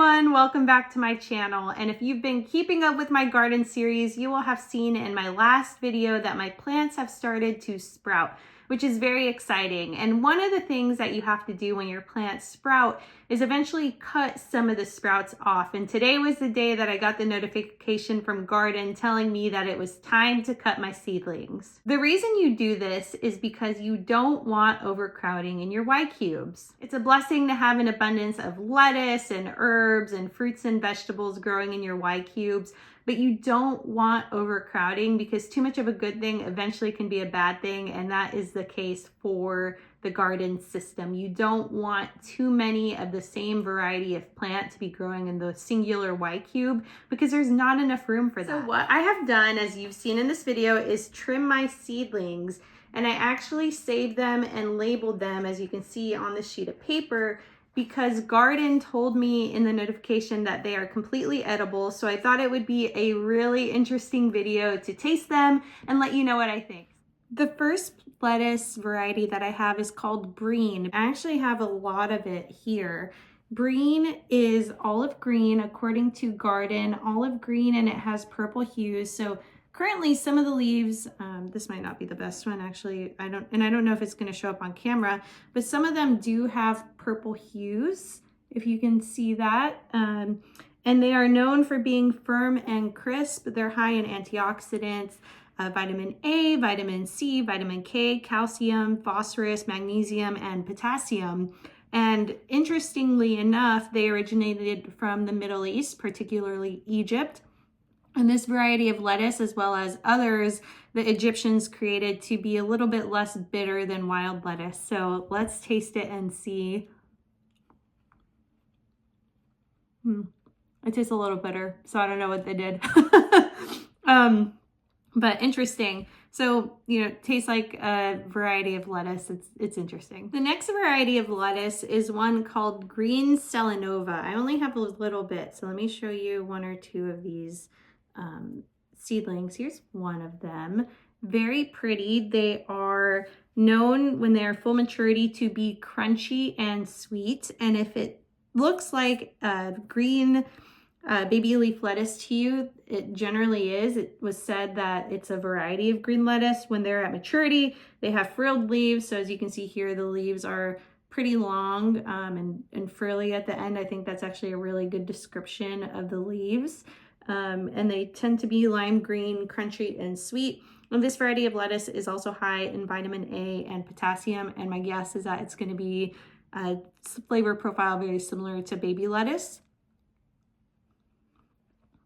everyone, welcome back to my channel. And if you've been keeping up with my garden series, you will have seen in my last video that my plants have started to sprout, which is very exciting. And one of the things that you have to do when your plants sprout is eventually cut some of the sprouts off. And today was the day that I got the notification from Gardyn telling me that it was time to cut my seedlings. The reason you do this is because you don't want overcrowding in your Y cubes. It's a blessing to have an abundance of lettuce and herbs and fruits and vegetables growing in your Y cubes, but you don't want overcrowding because too much of a good thing eventually can be a bad thing, and that is the case for the Gardyn system. You don't want too many of the same variety of plant to be growing in the singular Y cube because there's not enough room for that. So what I have done, as you've seen in this video, is trim my seedlings, and I actually saved them and labeled them, as you can see on this sheet of paper, because Gardyn told me in the notification that they are completely edible. So I thought it would be a really interesting video to taste them and let you know what I think. The first lettuce variety that I have is called Breen. I actually have a lot of it here. Breen is olive green according to Gardyn, olive green, and it has purple hues. So currently some of the leaves, this might not be the best one actually, I don't know if it's going to show up on camera, but some of them do have purple hues, if you can see that. And they are known for being firm and crisp. They're high in antioxidants, vitamin A, vitamin C, vitamin K, calcium, phosphorus, magnesium, and potassium. And interestingly enough, they originated from the Middle East, particularly Egypt. And this variety of lettuce, as well as others, the Egyptians created to be a little bit less bitter than wild lettuce. So let's taste it and see. It tastes a little bitter, so I don't know what they did. But interesting. So, tastes like a variety of lettuce. It's interesting. The next variety of lettuce is one called green Selenova. I only have a little bit, so let me show you one or two of these seedlings. Here's one of them. Very pretty. They are known when they're full maturity to be crunchy and sweet. And if it looks like green baby leaf lettuce to you, it generally is. It was said that it's a variety of green lettuce. When they're at maturity, they have frilled leaves. So as you can see here, the leaves are pretty long and frilly at the end. I think that's actually a really good description of the leaves. And they tend to be lime green, crunchy, and sweet. And this variety of lettuce is also high in vitamin A and potassium. And my guess is that it's going to be a flavor profile very similar to baby lettuce.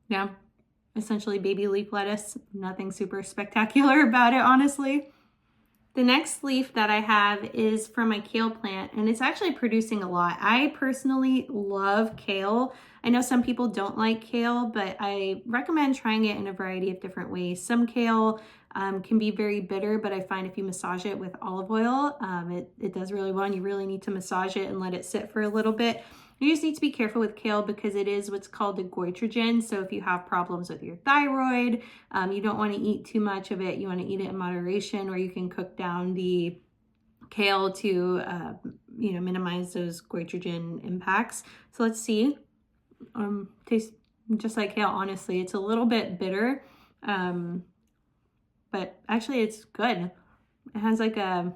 Yeah, essentially baby leaf lettuce. Nothing super spectacular about it, honestly. The next leaf that I have is from my kale plant, and it's actually producing a lot. I personally love kale. I know some people don't like kale, but I recommend trying it in a variety of different ways. Some kale can be very bitter, but I find if you massage it with olive oil, it does really well, and you really need to massage it and let it sit for a little bit. You just need to be careful with kale because it is what's called a goitrogen. So if you have problems with your thyroid, you don't want to eat too much of it. You want to eat it in moderation, or you can cook down the kale to, minimize those goitrogen impacts. So let's see. Tastes just like kale, honestly. It's a little bit bitter, but actually it's good. It has like a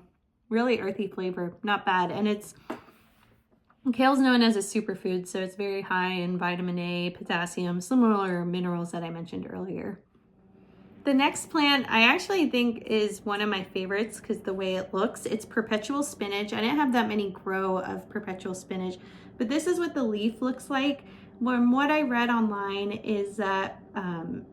really earthy flavor, not bad. And kale is known as a superfood, so it's very high in vitamin A, potassium, similar minerals that I mentioned earlier. The next plant I actually think is one of my favorites because the way it looks. It's perpetual spinach. I didn't have that many grow of perpetual spinach, but this is what the leaf looks like. From what I read online is that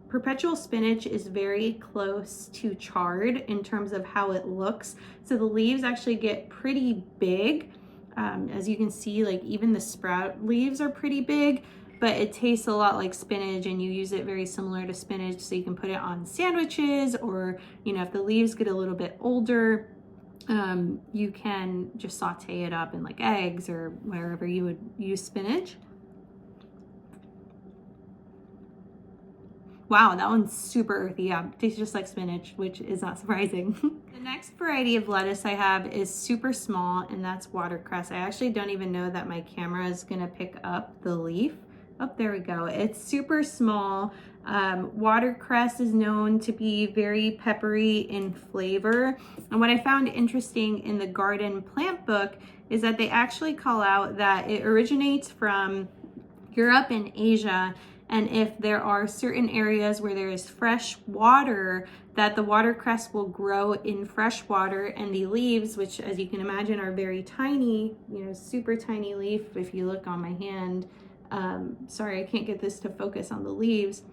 perpetual spinach is very close to chard in terms of how it looks. So the leaves actually get pretty big. As you can see, like even the sprout leaves are pretty big, but it tastes a lot like spinach, and you use it very similar to spinach. So you can put it on sandwiches, or, if the leaves get a little bit older, you can just saute it up in like eggs or wherever you would use spinach. Wow, that one's super earthy. Yeah, tastes just like spinach, which is not surprising. The next variety of lettuce I have is super small, and that's watercress. I actually don't even know that my camera is gonna pick up the leaf, Oh, there we go. It's super small. Watercress is known to be very peppery in flavor. And what I found interesting in the Gardyn plant book is that they actually call out that it originates from Europe and Asia. And if there are certain areas where there is fresh water, that the watercress will grow in fresh water, and the leaves, which as you can imagine are very tiny, you know, super tiny leaf. If you look on my hand, sorry, I can't get this to focus on the leaves.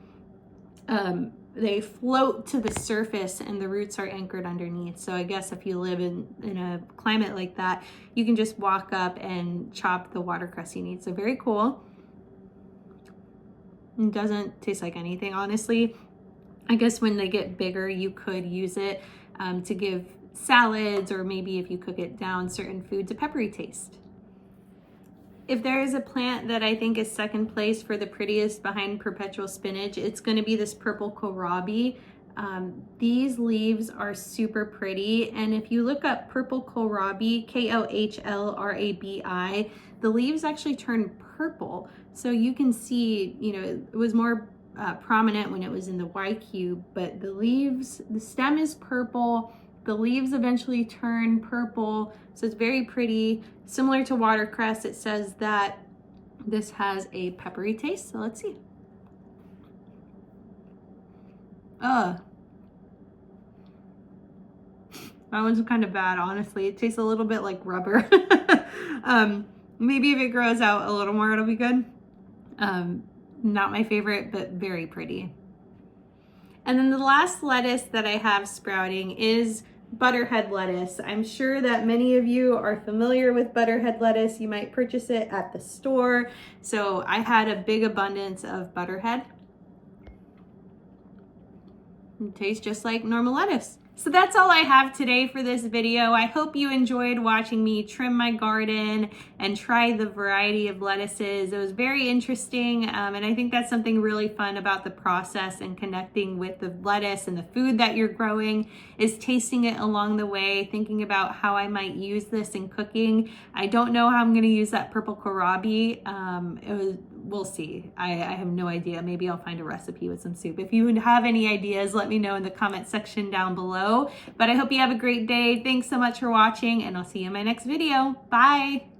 They float to the surface and the roots are anchored underneath. So I guess if you live in a climate like that, you can just walk up and chop the watercress you need. So very cool. It doesn't taste like anything, honestly. I guess when they get bigger, you could use it to give salads, or maybe if you cook it down, certain foods a peppery taste. If there is a plant that I think is second place for the prettiest behind perpetual spinach, it's going to be this purple kohlrabi. These leaves are super pretty, and if you look up purple kohlrabi, Kohlrabi, the leaves actually turn purple. So you can see, you know, it was more prominent when it was in the Y cube, but the leaves, the stem is purple. The leaves eventually turn purple, so it's very pretty. Similar to watercress, it says that this has a peppery taste, so let's see. That one's kind of bad, honestly. It tastes a little bit like rubber. Maybe if it grows out a little more, it'll be good. Not my favorite, but very pretty. And then the last lettuce that I have sprouting is butterhead lettuce. I'm sure that many of you are familiar with butterhead lettuce. You might purchase it at the store. So I had a big abundance of butterhead. It tastes just like normal lettuce. So that's all I have today for this video. I hope you enjoyed watching me trim my garden and try the variety of lettuces. It was very interesting, and I think that's something really fun about the process and connecting with the lettuce and the food that you're growing, is tasting it along the way, thinking about how I might use this in cooking. I don't know how I'm going to use that purple kohlrabi. We'll see. I have no idea. Maybe I'll find a recipe with some soup. If you have any ideas, let me know in the comment section down below. But I hope you have a great day. Thanks so much for watching, and I'll see you in my next video. Bye.